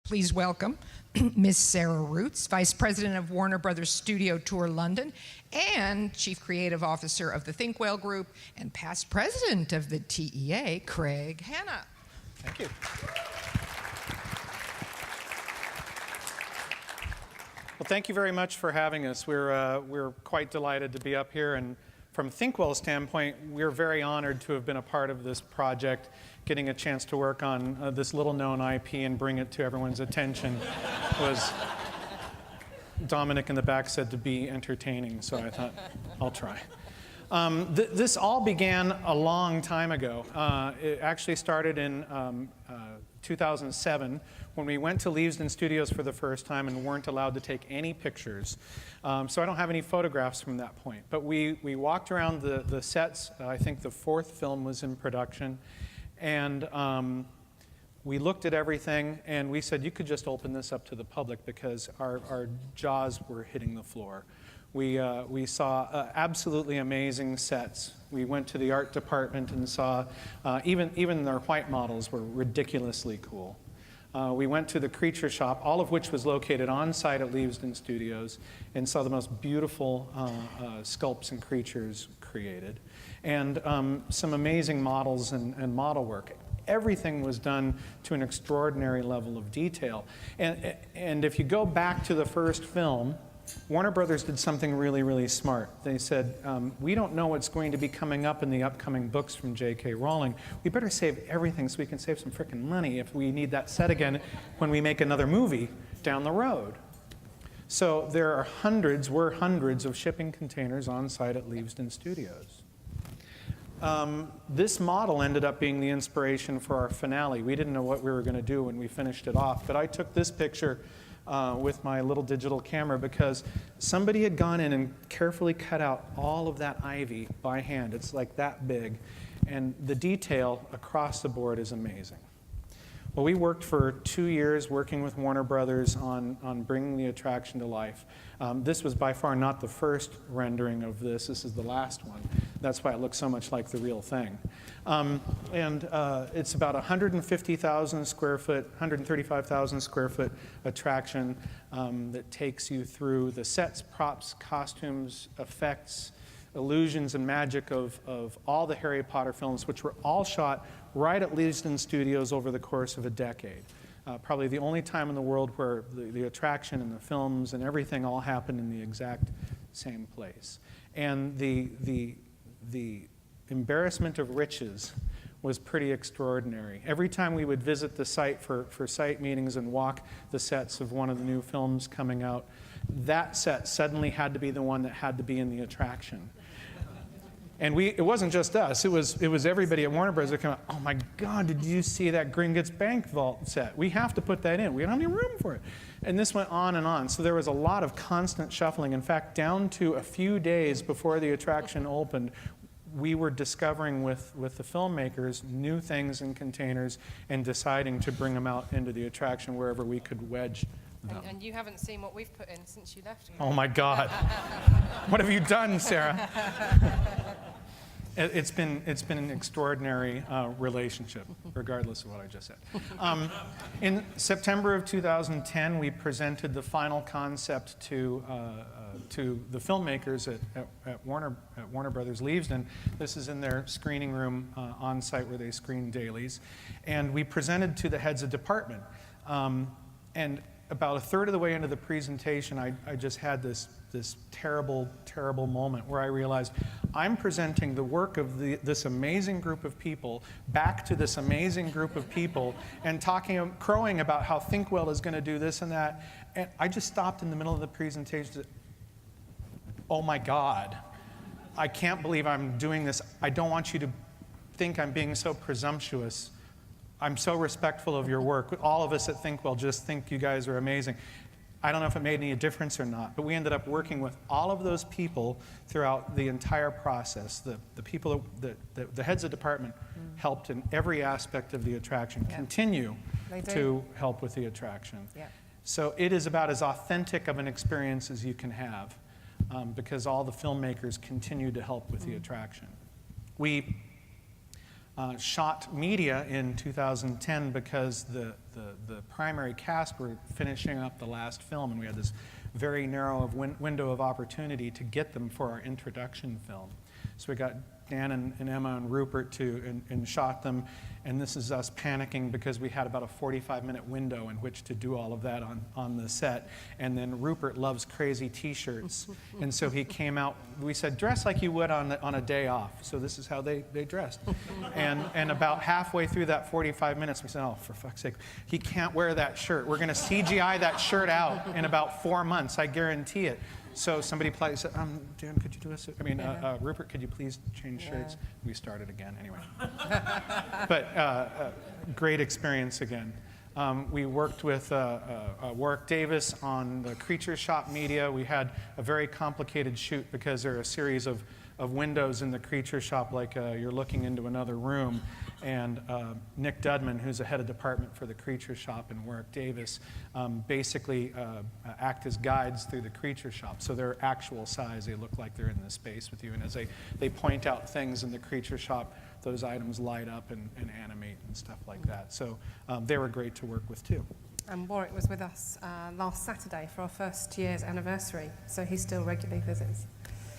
Please welcome Ms. Sarah Roots, Vice President of Warner Brothers Studio Tour London and Chief Creative Officer of the Think Well Group and past President of the TEA, Craig Hanna. Thank you. Well, thank you very much for having us. We're quite delighted to be up here, and from ThinkWell's standpoint, we're very honored to have been a part of this project. Getting a chance to work on this little-known IP and bring it to everyone's attention was, Dominic in the back said, to be entertaining, so I thought, I'll try. This all began a long time ago. It actually started in 2007 when we went to Leavesden Studios for the first time and weren't allowed to take any pictures. So I don't have any photographs from that point. But we walked around the sets. I think the fourth film was in production. And we looked at everything, and we said, you could just open this up to the public because our jaws were hitting the floor. We saw absolutely amazing sets. We went to the art department and saw even their white models were ridiculously cool. We went to the Creature Shop, all of which was located on site at Leavesden Studios, and saw the most beautiful sculpts and creatures created, and some amazing models and model work. Everything was done to an extraordinary level of detail. And if you go back to the first film, Warner Brothers did something really, really smart. They said, we don't know what's going to be coming up in the upcoming books from J.K. Rowling. We better save everything so we can save some frickin' money if we need that set again when we make another movie down the road. So there are hundreds of shipping containers on site at Leavesden Studios. This model ended up being the inspiration for our finale. We didn't know what we were going to do when we finished it off, but I took this picture with my little digital camera because somebody had gone in and carefully cut out all of that ivy by hand. It's like that big, and the detail across the board is amazing. Well, we worked for 2 years working with Warner Brothers on bringing the attraction to life. This was by far not the first rendering of this. This is the last one. That's why it looks so much like the real thing. It's about 150,000 square foot, 135,000 square foot attraction that takes you through the sets, props, costumes, effects, illusions, and magic of all the Harry Potter films, which were all shot right at Leavesden Studios over the course of a decade. Probably the only time in the world where the attraction and the films and everything all happened in the exact same place. And the embarrassment of riches was pretty extraordinary. Every time we would visit the site for site meetings and walk the sets of one of the new films coming out, that set suddenly had to be the one that had to be in the attraction. And it wasn't just us, it was everybody at Warner Bros. That came out, oh my God, did you see that Gringotts Bank vault set? We have to put that in, we don't have any room for it. And this went on and on, so there was a lot of constant shuffling. In fact, down to a few days before the attraction opened, we were discovering with the filmmakers new things in containers and deciding to bring them out into the attraction wherever we could wedge them. And you haven't seen what we've put in since you left. Oh my God. What have you done, Sarah? It's been an extraordinary relationship, regardless of what I just said. In September of 2010, we presented the final concept to the filmmakers at Warner Brothers Leavesden. This is in their screening room on site where they screen dailies. And we presented to the heads of department. And about a third of the way into the presentation, I just had this terrible, terrible moment where I realized I'm presenting the work of this amazing group of people back to this amazing group of people and crowing about how ThinkWell is going to do this and that. And I just stopped in the middle of the presentation to, oh my God, I can't believe I'm doing this. I don't want you to think I'm being so presumptuous. I'm so respectful of your work. All of us at ThinkWell just think you guys are amazing. I don't know if it made any difference or not, but we ended up working with all of those people throughout the entire process. The people, the heads of department helped in every aspect of the attraction, continue to help with the attraction. Yeah. So it is about as authentic of an experience as you can have because all the filmmakers continue to help with the attraction. We shot media in 2010 because the primary cast were finishing up the last film, and we had this very narrow window of opportunity to get them for our introduction film. So we got Dan and Emma and Rupert and shot them, and this is us panicking because we had about a 45-minute window in which to do all of that on the set. And then Rupert loves crazy T-shirts, and so he came out. We said, dress like you would on a day off. So this is how they dressed. And about halfway through that 45 minutes, we said, oh, for fuck's sake, he can't wear that shirt. We're going to CGI that shirt out in about 4 months, I guarantee it. So somebody said, Dan, could you do us? Rupert, could you please change shirts? We started again anyway. But great experience again. We worked with Warwick Davis on the Creature Shop media. We had a very complicated shoot because there are a series of windows in the Creature Shop, like you're looking into another room. And Nick Dudman, who's the head of department for the Creature Shop, and Warwick Davis basically act as guides through the Creature Shop. So they're actual size. They look like they're in the space with you. And as they point out things in the Creature Shop, those items light up and animate and stuff like that. So they were great to work with, too. And Warwick was with us last Saturday for our first year's anniversary, so he still regularly visits.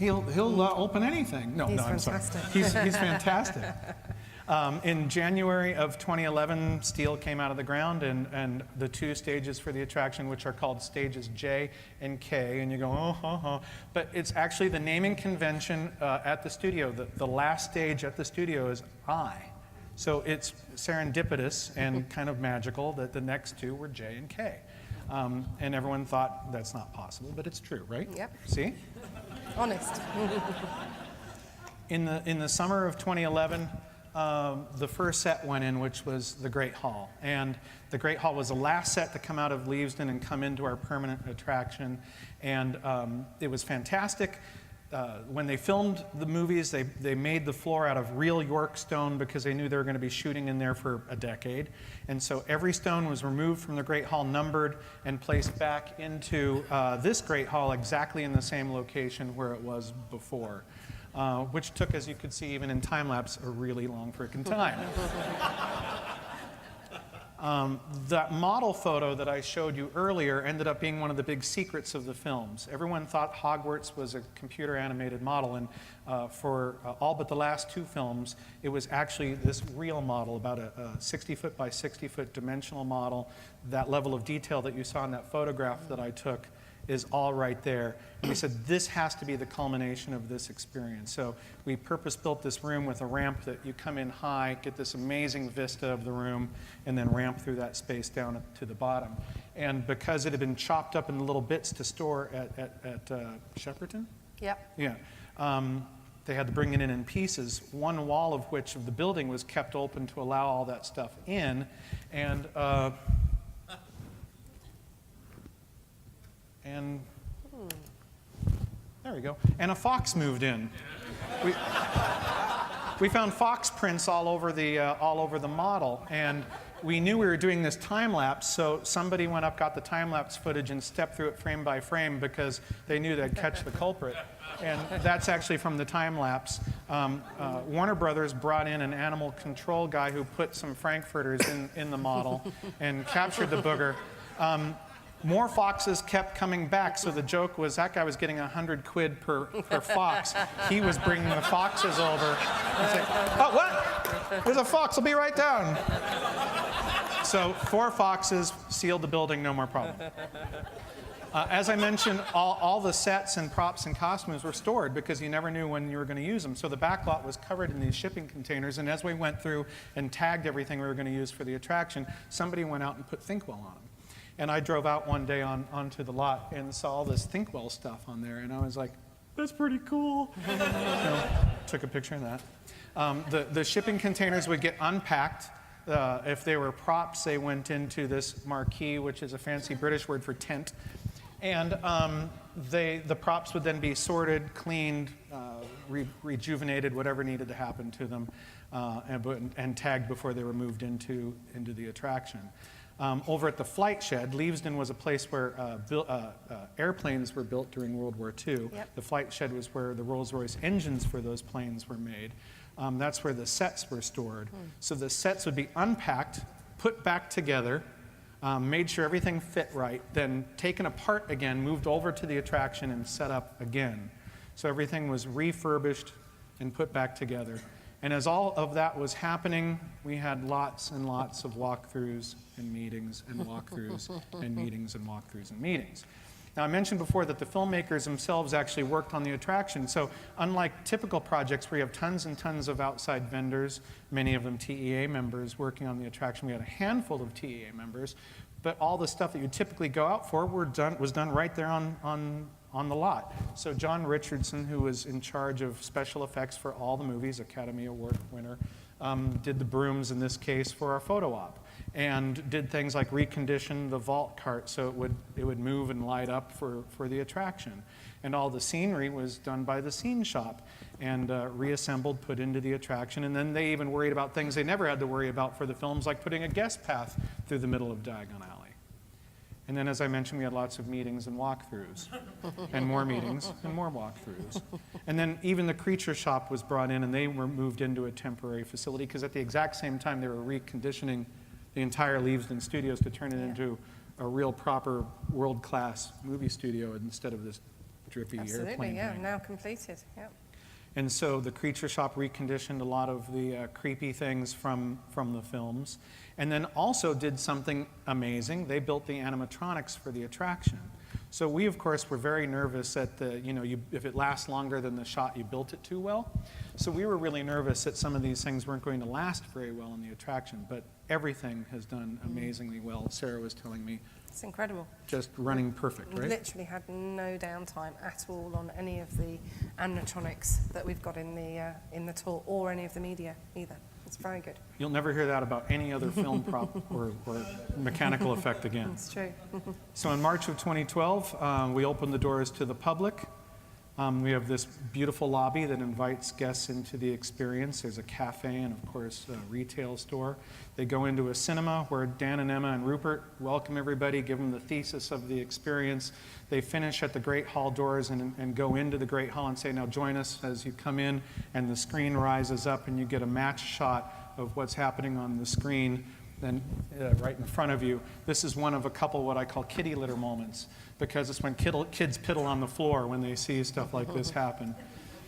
He'll open anything. No, I'm sorry. He's fantastic. In January of 2011, steel came out of the ground, and the 2 stages for the attraction, which are called stages J and K, and you go, oh. But it's actually the naming convention at the studio. The last stage at the studio is I. So it's serendipitous and kind of magical that the next 2 were J and K. And everyone thought that's not possible, but it's true, right? Yep. See? Honest. In the summer of 2011, the first set went in, which was the Great Hall. And the Great Hall was the last set to come out of Leavesden and come into our permanent attraction. And it was fantastic. When they filmed the movies, they made the floor out of real York stone because they knew they were going to be shooting in there for a decade. And so every stone was removed from the Great Hall, numbered, and placed back into this Great Hall exactly in the same location where it was before. Which took, as you could see, even in time-lapse, a really long frickin' time. That model photo that I showed you earlier ended up being one of the big secrets of the films. Everyone thought Hogwarts was a computer-animated model, and for all but the last 2 films, it was actually this real model, about a 60-foot by 60-foot dimensional model. That level of detail that you saw in that photograph that I took is all right there. And we said, this has to be the culmination of this experience. So we purpose-built this room with a ramp that you come in high, get this amazing vista of the room, and then ramp through that space down to the bottom. And because it had been chopped up into little bits to store at Shepperton? Yep. Yeah. They had to bring it in pieces, one wall of which of the building was kept open to allow all that stuff in. And there we go. And a fox moved in. We found fox prints all over the model, and we knew we were doing this time lapse. So somebody went up, got the time lapse footage, and stepped through it frame by frame because they knew they'd catch the culprit. And that's actually from the time lapse. Warner Brothers brought in an animal control guy who put some frankfurters in the model and captured the booger. More foxes kept coming back, so the joke was that guy was getting 100 quid per fox. He was bringing the foxes over. He's like, oh, what? There's a fox, I'll be right down. So 4 foxes sealed the building, no more problem. As I mentioned, all the sets and props and costumes were stored because you never knew when you were going to use them. So the back lot was covered in these shipping containers, and as we went through and tagged everything we were going to use for the attraction, somebody went out and put Thinkwell on them. And I drove out one day onto the lot and saw all this Thinkwell stuff on there, and I was like, that's pretty cool. So, took a picture of that. The shipping containers would get unpacked. If they were props, they went into this marquee, which is a fancy British word for tent. And the props would then be sorted, cleaned, rejuvenated, whatever needed to happen to them, and tagged before they were moved into the attraction. Over at the flight shed, Leavesden was a place where airplanes were built during World War II. Yep. The flight shed was where the Rolls-Royce engines for those planes were made. That's where the sets were stored. So the sets would be unpacked, put back together, made sure everything fit right, then taken apart again, moved over to the attraction and set up again. So everything was refurbished and put back together. And as all of that was happening, we had lots and lots of walkthroughs and meetings and walkthroughs and meetings and walkthroughs and meetings. Now, I mentioned before that the filmmakers themselves actually worked on the attraction. So unlike typical projects where you have tons and tons of outside vendors, many of them TEA members working on the attraction, we had a handful of TEA members, but all the stuff that you typically go out for was done right there on the lot. So John Richardson, who was in charge of special effects for all the movies, Academy Award winner, did the brooms in this case for our photo op, and did things like recondition the vault cart so it would move and light up for the attraction. And all the scenery was done by the scene shop and reassembled, put into the attraction. And then they even worried about things they never had to worry about for the films, like putting a guest path through the middle of Diagon Alley. And then, as I mentioned, we had lots of meetings and walkthroughs, and more meetings and more walkthroughs. And then even the creature shop was brought in, and they were moved into a temporary facility, because at the exact same time they were reconditioning the entire Leavesden Studios to turn it into a real proper world-class movie studio instead of this drippy Absolutely, airplane yeah, thing. now completed, yeah. And so the creature shop reconditioned a lot of the creepy things from the films. And then also did something amazing. They built the animatronics for the attraction. So we, of course, were very nervous that if it lasts longer than the shot, you built it too well. So we were really nervous that some of these things weren't going to last very well in the attraction. But everything has done amazingly well. Sarah was telling me. It's incredible. Just running perfect, right? Literally had no downtime at all on any of the animatronics that we've got in the tour, or any of the media either. It's very good. You'll never hear that about any other film prop or mechanical effect again. It's true. So in March of 2012, we opened the doors to the public. We have this beautiful lobby that invites guests into the experience. There's a cafe and, of course, a retail store. They go into a cinema where Dan and Emma and Rupert welcome everybody, give them the thesis of the experience. They finish at the Great Hall doors and go into the Great Hall and say, now join us as you come in, and the screen rises up and you get a match shot of what's happening on the screen then right in front of you. This is one of a couple what I call kitty litter moments, because it's when kids piddle on the floor when they see stuff like this happen.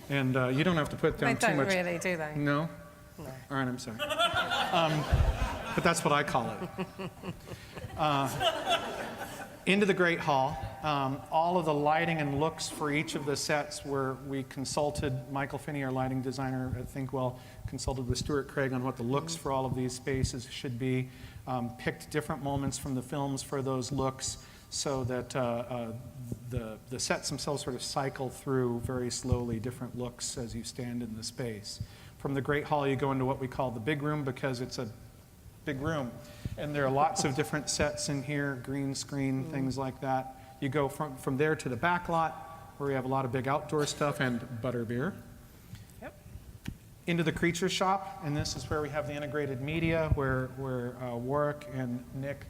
And you don't have to put down They too much. don't really, do they? No? No. All right, I'm sorry. But that's what I call it. Into the Great Hall. All of the lighting and looks for each of the sets where we consulted, Michael Finney, our lighting designer at Thinkwell, consulted with Stuart Craig on what the looks for all of these spaces should be, picked different moments from the films for those looks so that the sets themselves sort of cycle through very slowly different looks as you stand in the space. From the Great Hall, you go into what we call the big room, because it's a big room. And there are lots of different sets in here, green screen, things like that. You go from there to the back lot, where we have a lot of big outdoor stuff and butterbeer. Yep. Into the creature shop, and this is where we have the integrated media, where Warwick and Nick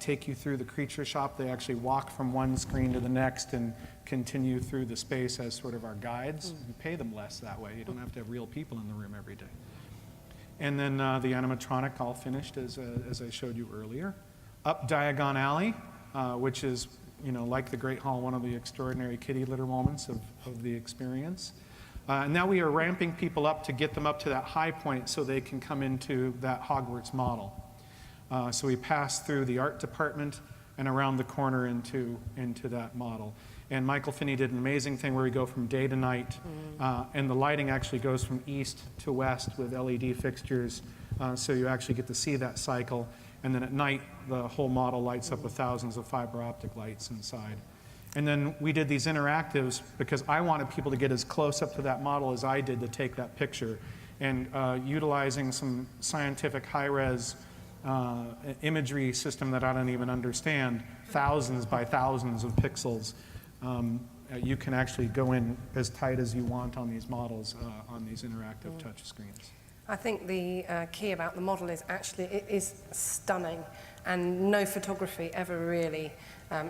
take you through the creature shop. They actually walk from one screen to the next and continue through the space as sort of our guides. You pay them less that way. You don't have to have real people in the room every day. And then the animatronic all finished, as I showed you earlier. Up Diagon Alley, which is, like the Great Hall, one of the extraordinary kitty litter moments of the experience. And now we are ramping people up to get them up to that high point so they can come into that Hogwarts model. So we pass through the art department and around the corner into that model. And Michael Finney did an amazing thing where we go from day to night, and the lighting actually goes from east to west with LED fixtures, so you actually get to see that cycle. And then at night, the whole model lights up with thousands of fiber optic lights inside. And then we did these interactives because I wanted people to get as close up to that model as I did to take that picture. And utilizing some scientific high-res imagery system that I don't even understand, thousands by thousands of pixels, you can actually go in as tight as you want on these models on these interactive touch screens. I think the key about the model is actually it is stunning, and no photography ever really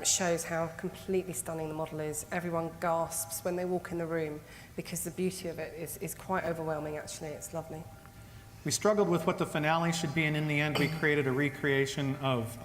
shows how completely stunning the model is. Everyone gasps when they walk in the room because the beauty of it is quite overwhelming, actually. It's lovely. We struggled with what the finale should be, and in the end we created a recreation of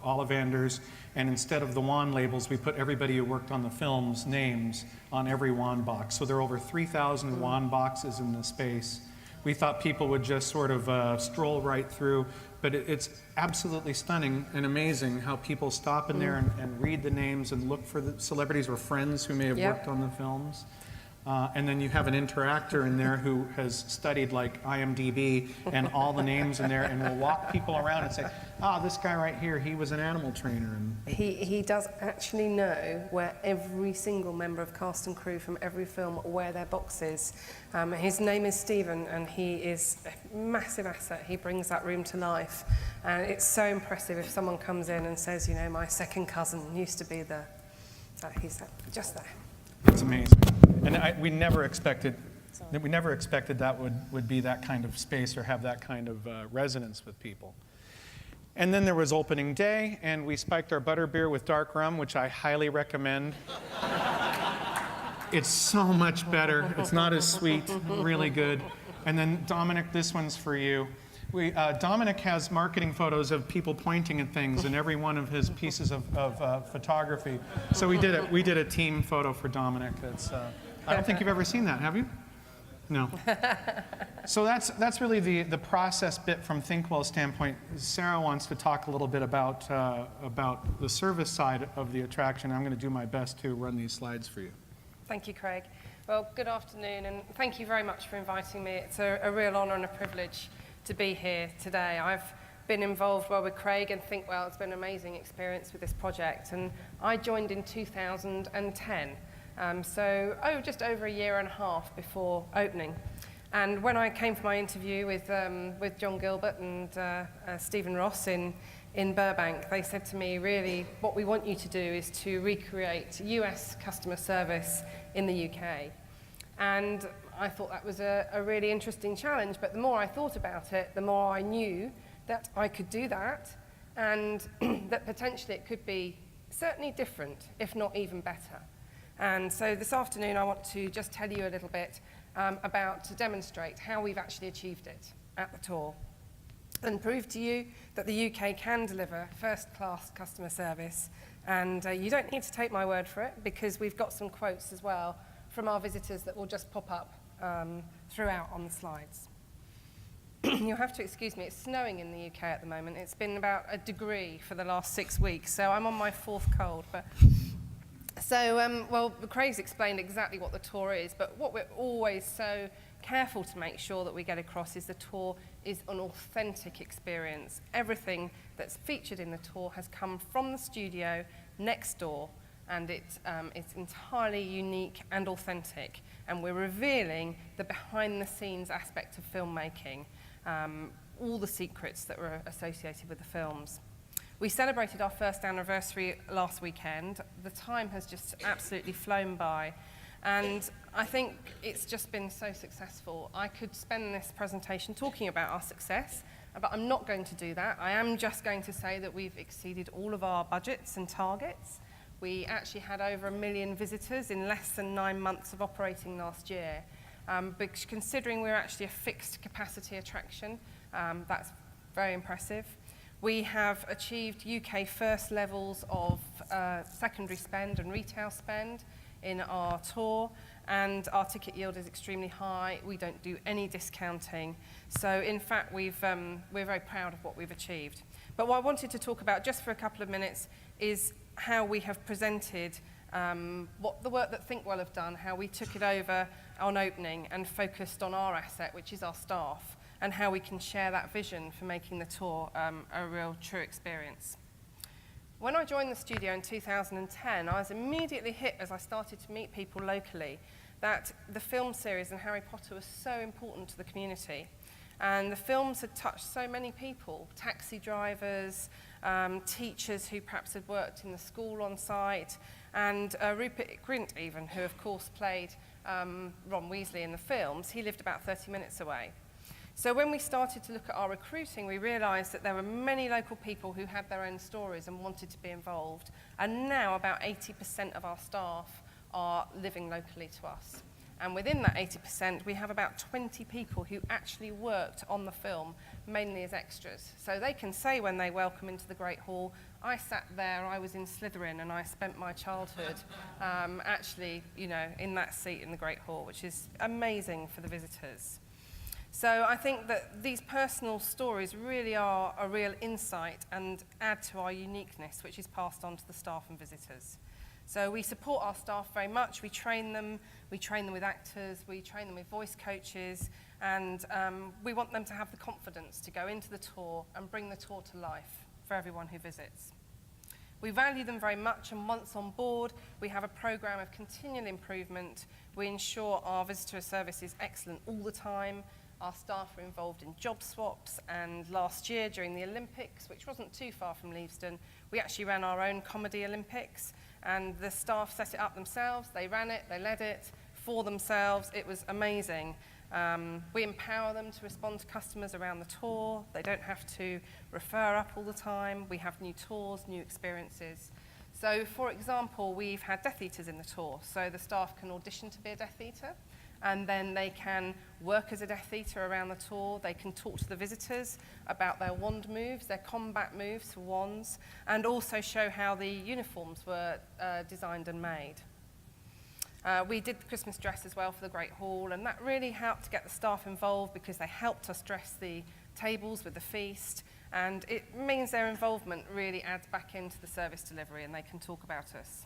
Ollivanders, and instead of the wand labels, we put everybody who worked on the film's names on every wand box. So there are over 3,000 wand boxes in the space. We thought people would just sort of stroll right through, but it's absolutely stunning and amazing how people stop in there and read the names and look for the celebrities or friends who may have worked on the films. And then you have an interactor in there who has studied like IMDb and all the names in there, and will walk people around and say, this guy right here, he was an animal trainer. And he does actually know where every single member of cast and crew from every film, where their box is. His name is Stephen, and he is a massive asset. He brings that room to life. And it's so impressive if someone comes in and says, you know, my second cousin used to be there. He's just there. it's amazing. And we never expected that would be that kind of space or have that kind of resonance with people. And then there was opening day, and we spiked our butterbeer with dark rum, which I highly recommend. It's so much better. It's not as sweet, really good. And then Dominic, this one's for you. Dominic has marketing photos of people pointing at things in every one of his pieces of photography. So we did a team photo for Dominic. I don't think you've ever seen that, have you? No. So that's really the process bit from Thinkwell's standpoint. Sarah wants to talk a little bit about the service side of the attraction. I'm going to do my best to run these slides for you. Thank you, Craig. Well, good afternoon, and thank you very much for inviting me. It's a real honour and a privilege to be here today. I've been involved with Craig and Thinkwell. It's been an amazing experience with this project, and I joined in 2010. Just over a year and a half before opening. And when I came for my interview with John Gilbert and Stephen Ross in Burbank, they said to me, really, what we want you to do is to recreate US customer service in the UK. And I thought that was a really interesting challenge, but the more I thought about it, the more I knew that I could do that, and that potentially it could be certainly different, if not even better. And so this afternoon I want to just tell you a little bit to demonstrate how we've actually achieved it at the tour, and prove to you that the UK can deliver first-class customer service. And you don't need to take my word for it, because we've got some quotes as well from our visitors that will just pop up throughout on the slides. You'll have to excuse me, it's snowing in the UK at the moment. It's been about 1 degree for the last 6 weeks, so I'm on my 4th cold. Well, Craig's explained exactly what the tour is, but what we're always so careful to make sure that we get across is the tour is an authentic experience. Everything that's featured in the tour has come from the studio next door, and it's entirely unique and authentic. And we're revealing the behind-the-scenes aspect of filmmaking, all the secrets that were associated with the films. We celebrated our first anniversary last weekend. The time has just absolutely flown by, and I think it's just been so successful. I could spend this presentation talking about our success, but I'm not going to do that. I am just going to say that we've exceeded all of our budgets and targets. We actually had over 1 million visitors in less than 9 months of operating last year. But considering we're actually a fixed capacity attraction, that's very impressive. We have achieved UK first levels of secondary spend and retail spend in our tour, and our ticket yield is extremely high. We don't do any discounting. So in fact, we're very proud of what we've achieved. But what I wanted to talk about just for a couple of minutes is how we have presented what the work that Thinkwell have done, how we took it over on opening and focused on our asset, which is our staff, and how we can share that vision for making the tour a real true experience. When I joined the studio in 2010, I was immediately hit as I started to meet people locally that the film series and Harry Potter was so important to the community. And the films had touched so many people, taxi drivers, teachers who perhaps had worked in the school on site, and Rupert Grint even, who of course played Ron Weasley in the films. He lived about 30 minutes away. So when we started to look at our recruiting, we realised that there were many local people who had their own stories and wanted to be involved. And now about 80% of our staff are living locally to us. And within that 80%, we have about 20 people who actually worked on the film, mainly as extras. So they can say when they welcome into the Great Hall, I sat there, I was in Slytherin, and I spent my childhood actually, you know, in that seat in the Great Hall, which is amazing for the visitors. So I think that these personal stories really are a real insight and add to our uniqueness, which is passed on to the staff and visitors. So we support our staff very much. We train them with actors, we train them with voice coaches, and we want them to have the confidence to go into the tour and bring the tour to life for everyone who visits. We value them very much, and once on board, we have a program of continual improvement. We ensure our visitor service is excellent all the time. Our staff are involved in job swaps, and last year during the Olympics, which wasn't too far from Leavesden, we actually ran our own comedy Olympics, and the staff set it up themselves. They ran it, they led it for themselves. It was amazing. We empower them to respond to customers around the tour. They don't have to refer up all the time. We have new tours, new experiences. So, for example, we've had Death Eaters in the tour, so the staff can audition to be a Death Eater, and then they can work as a Death Eater around the tour. They can talk to the visitors about their wand moves, their combat moves for wands, and also show how the uniforms were designed and made. We did the Christmas dress as well for the Great Hall, and that really helped to get the staff involved because they helped us dress the tables with the feast, and it means their involvement really adds back into the service delivery, and they can talk about us.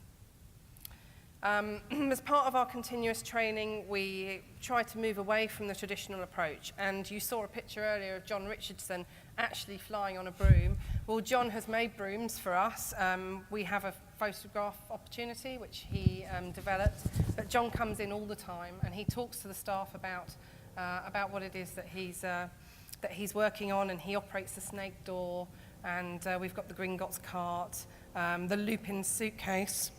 As part of our continuous training, we try to move away from the traditional approach, and you saw a picture earlier of John Richardson actually flying on a broom. Well, John has made brooms for us. We have a photograph opportunity which he developed, but John comes in all the time and he talks to the staff about what it is that he's working on, and he operates the snake door, and we've got the Gringotts cart, the Lupin suitcase.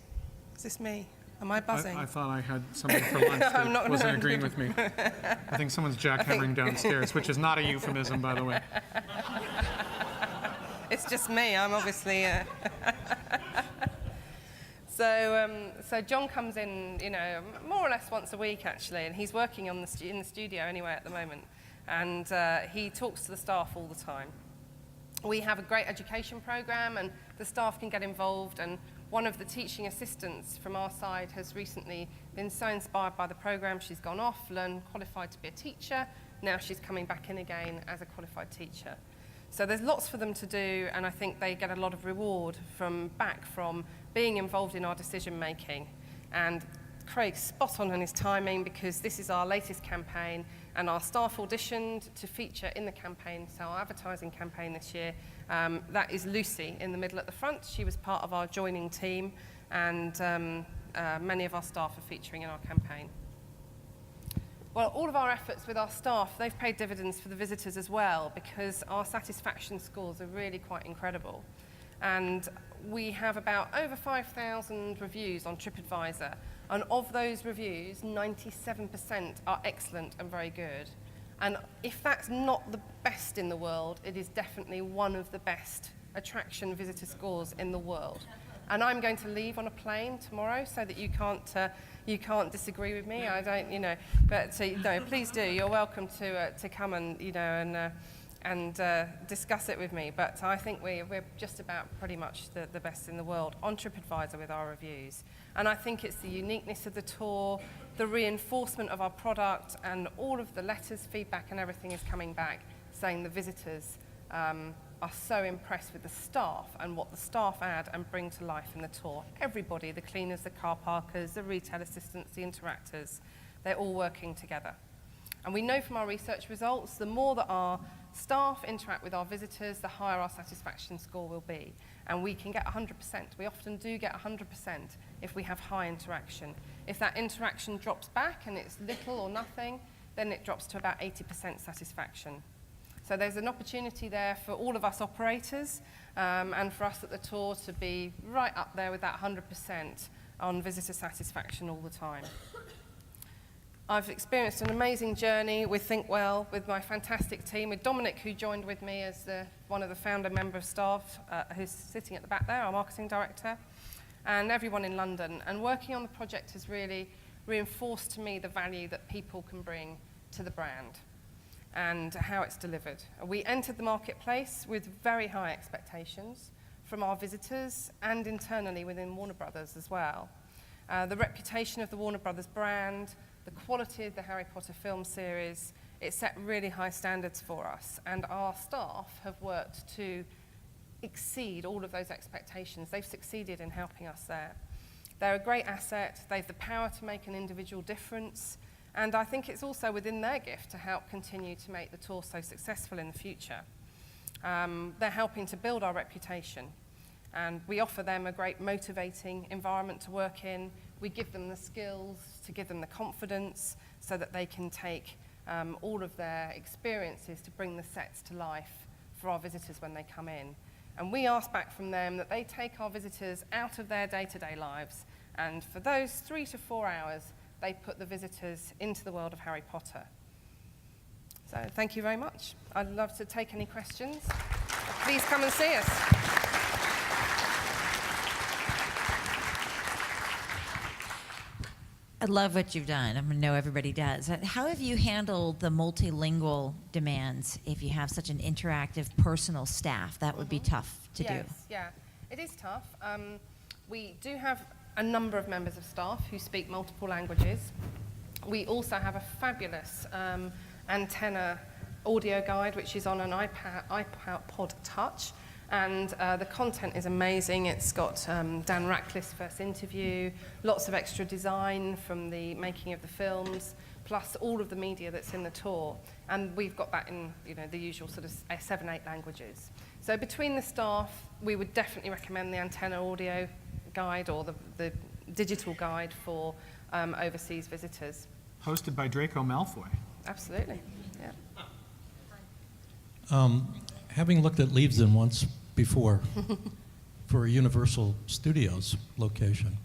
Is this me? Am I buzzing? I thought I had something for lunch that wasn't agreeing with me. I think someone's jackhammering downstairs, which is not a euphemism, by the way. It's just me. I'm obviously... So John comes in, you know, more or less once a week, actually, and he's working in the studio anyway at the moment, and he talks to the staff all the time. We have a great education program, and the staff can get involved, and one of the teaching assistants from our side has recently been so inspired by the program, she's gone off, learned, qualified to be a teacher. Now she's coming back in again as a qualified teacher. So there's lots for them to do, and I think they get a lot of reward from being involved in our decision making. And Craig's spot on his timing, because this is our latest campaign, and our staff auditioned to feature in the campaign, so our advertising campaign this year. That is Lucy in the middle at the front. She was part of our joining team, and many of our staff are featuring in our campaign. Well, all of our efforts with our staff, they've paid dividends for the visitors as well, because our satisfaction scores are really quite incredible. And we have about over 5,000 reviews on TripAdvisor, and of those reviews, 97% are excellent and very good. And if that's not the best in the world, it is definitely one of the best attraction visitor scores in the world. And I'm going to leave on a plane tomorrow, so that you can't disagree with me. I don't, you know, but no, please do. You're welcome to come and, you know, and discuss it with me. But I think we're just about pretty much the best in the world on TripAdvisor with our reviews. And I think it's the uniqueness of the tour, the reinforcement of our product, and all of the letters, feedback, and everything is coming back saying the visitors are so impressed with the staff and what the staff add and bring to life in the tour. Everybody, the cleaners, the car parkers, the retail assistants, the interactors, they're all working together. And we know from our research results, the more that our staff interact with our visitors, the higher our satisfaction score will be. And we can get 100%. We often do get 100% if we have high interaction. If that interaction drops back and it's little or nothing, then it drops to about 80% satisfaction. So there's an opportunity there for all of us operators and for us at the tour to be right up there with that 100% on visitor satisfaction all the time. I've experienced an amazing journey with Thinkwell, with my fantastic team, with Dominic, who joined with me as one of the founder member of staff, who's sitting at the back there, our marketing director, and everyone in London. And working on the project has really reinforced to me the value that people can bring to the brand and how it's delivered. We entered the marketplace with very high expectations from our visitors and internally within Warner Brothers as well. The reputation of the Warner Brothers brand, the quality of the Harry Potter film series, it set really high standards for us, and our staff have worked to exceed all of those expectations. They've succeeded in helping us there. They're a great asset. They've the power to make an individual difference, and I think it's also within their gift to help continue to make the tour so successful in the future. They're helping to build our reputation, and we offer them a great motivating environment to work in. We give them the skills, to give them the confidence, so that they can take all of their experiences to bring the sets to life for our visitors when they come in. And we ask back from them that they take our visitors out of their day-to-day lives, and for those 3 to 4 hours, they put the visitors into the world of Harry Potter. So thank you very much. I'd love to take any questions. Please come and see us. I love what you've done. I know everybody does. How have you handled the multilingual demands if you have such an interactive, personal staff? That would be tough to do. Yeah, it is tough. We do have a number of members of staff who speak multiple languages. We also have a fabulous antenna audio guide, which is on an iPod Touch. And the content is amazing. It's got Dan Ratcliffe's first interview, lots of extra design from the making of the films, plus all of the media that's in the tour. And we've got that in the usual sort of 7-8 languages. So between the staff, we would definitely recommend the antenna audio guide or the digital guide for overseas visitors. Hosted by Draco Malfoy. Absolutely, yeah. Having looked at Leavesden once before for a Universal Studios location,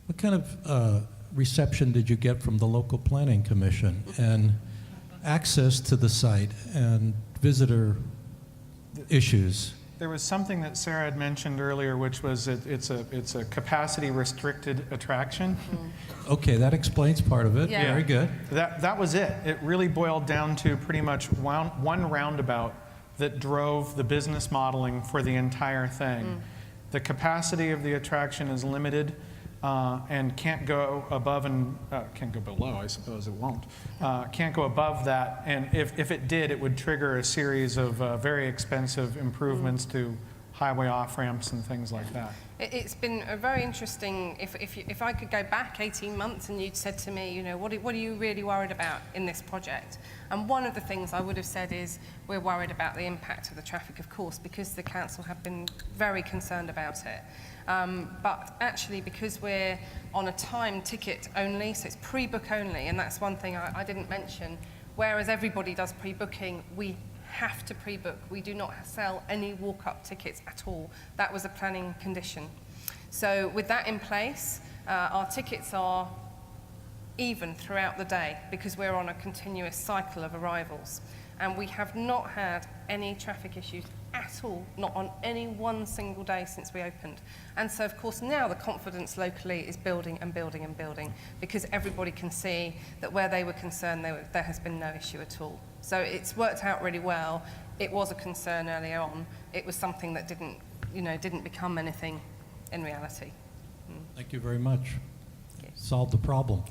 what kind of reception did you get from the local planning commission and access to the site and visitor issues? There was something that Sarah had mentioned earlier, which was it's a capacity restricted attraction. Okay, that explains part of it. Yeah. Very good. That was it. It really boiled down to pretty much one roundabout that drove the business modeling for the entire thing. The capacity of the attraction is limited and can't go above and can't go below, I suppose it won't. Can't go above that, and if it did, it would trigger a series of very expensive improvements to highway off-ramps and things like that. It's been a very interesting, if I could go back 18 months and you'd said to me, what are you really worried about in this project? And one of the things I would have said is, we're worried about the impact of the traffic, of course, because the council have been very concerned about it. But actually, because we're on a time ticket only, so it's pre-book only, and that's one thing I didn't mention, whereas everybody does pre-booking, we have to pre-book. We do not sell any walk-up tickets at all. That was a planning condition. So with that in place, our tickets are even throughout the day because we're on a continuous cycle of arrivals. And we have not had any traffic issues at all, not on any one single day since we opened. And so, of course, now the confidence locally is building and building and building because everybody can see that where they were concerned, there has been no issue at all. So it's worked out really well. It was a concern earlier on. It was something that didn't become anything in reality. Thank you very much. Okay. Solved the problem.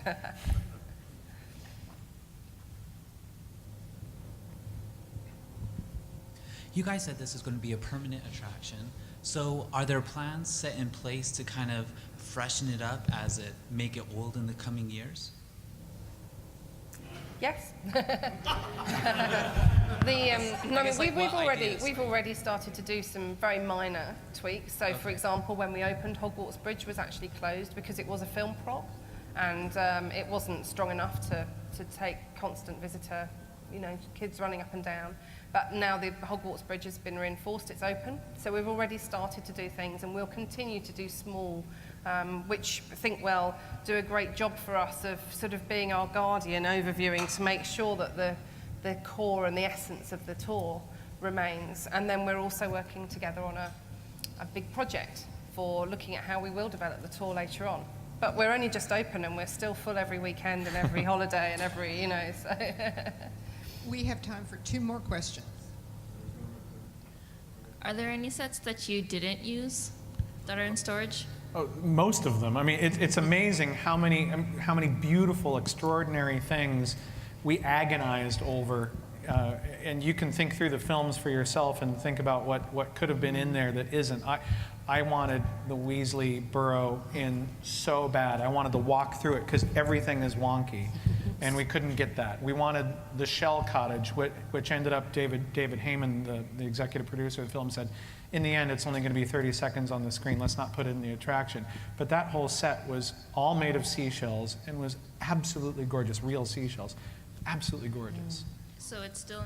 You guys said this is going to be a permanent attraction. So are there plans set in place to kind of freshen it up as it make it old in the coming years? Yes. We've already started to do some very minor tweaks. So, for example, when we opened, Hogwarts Bridge was actually closed because it was a film prop, and it wasn't strong enough to take constant visitor, kids running up and down. But now the Hogwarts Bridge has been reinforced; it's open. So we've already started to do things, and we'll continue to do small which Thinkwell do a great job for us of sort of being our guardian, overviewing to make sure that the core and the essence of the tour remains. And then we're also working together on a big project for looking at how we will develop the tour later on. But we're only just open and we're still full every weekend and every holiday and every, you know, so. We have time for 2 more questions. Are there any sets that you didn't use that are in storage? Oh, most of them. I mean, it's amazing how many beautiful, extraordinary things we agonized over. And you can think through the films for yourself and think about what could have been in there that isn't. I wanted the Weasley burrow in so bad. I wanted to walk through it because everything is wonky, and we couldn't get that. We wanted the shell cottage, which ended up David Heyman, the executive producer of the film, said, in the end, it's only going to be 30 seconds on the screen. Let's not put it in the attraction. But that whole set was all made of seashells and was absolutely gorgeous, real seashells. Absolutely gorgeous. So it's still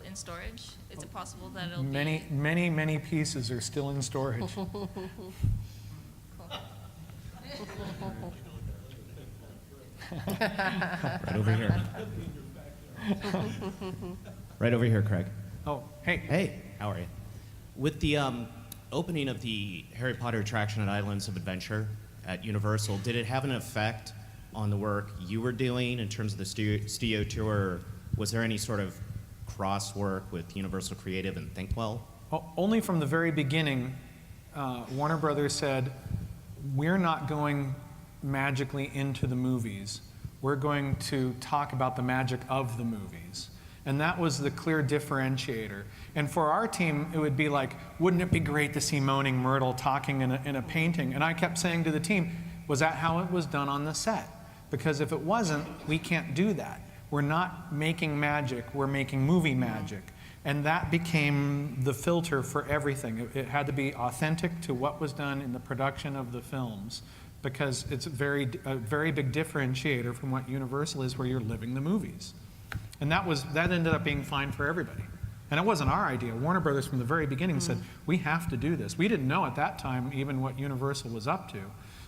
in storage? Is it possible that it'll Many pieces are still in storage. Right over here. Right over here, Craig. Oh, hey. Hey, how are you? With the opening of the Harry Potter attraction at Islands of Adventure at Universal, did it have an effect on the work you were doing in terms of the studio tour? Was there any sort of cross work with Universal Creative and Thinkwell? Only from the very beginning, Warner Brothers said, we're not going magically into the movies. We're going to talk about the magic of the movies. And that was the clear differentiator. And for our team, it would be like, wouldn't it be great to see Moaning Myrtle talking in a painting? And I kept saying to the team, was that how it was done on the set? Because if it wasn't, we can't do that. We're not making magic, we're making movie magic. And that became the filter for everything. It had to be authentic to what was done in the production of the films, because it's a very big differentiator from what Universal is, where you're living the movies. And that ended up being fine for everybody. And it wasn't our idea. Warner Brothers from the very beginning said, we have to do this. We didn't know at that time even what Universal was up to.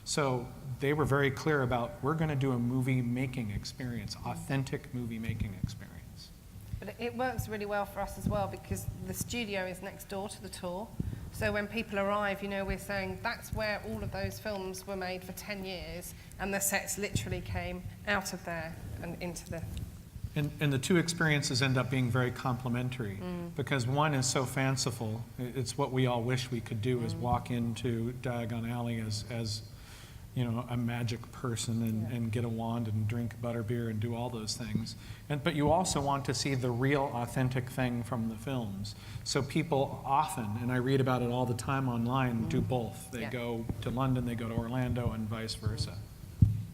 So they were very clear about, we're going to do a movie making experience, authentic movie making experience. But it works really well for us as well because the studio is next door to the tour. So when people arrive, you know, we're saying that's where all of those films were made for 10 years and the sets literally came out of there and into the... And the 2 experiences end up being very complementary because one is so fanciful. It's what we all wish we could do, is walk into Diagon Alley as you know, a magic person and get a wand and drink butterbeer and do all those things. But you also want to see the real authentic thing from the films. So people often, and I read about it all the time online, do both. They go to London, they go to Orlando, and vice versa.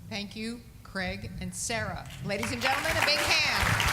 Thank you, Craig and Sarah. Ladies and gentlemen, a big hand.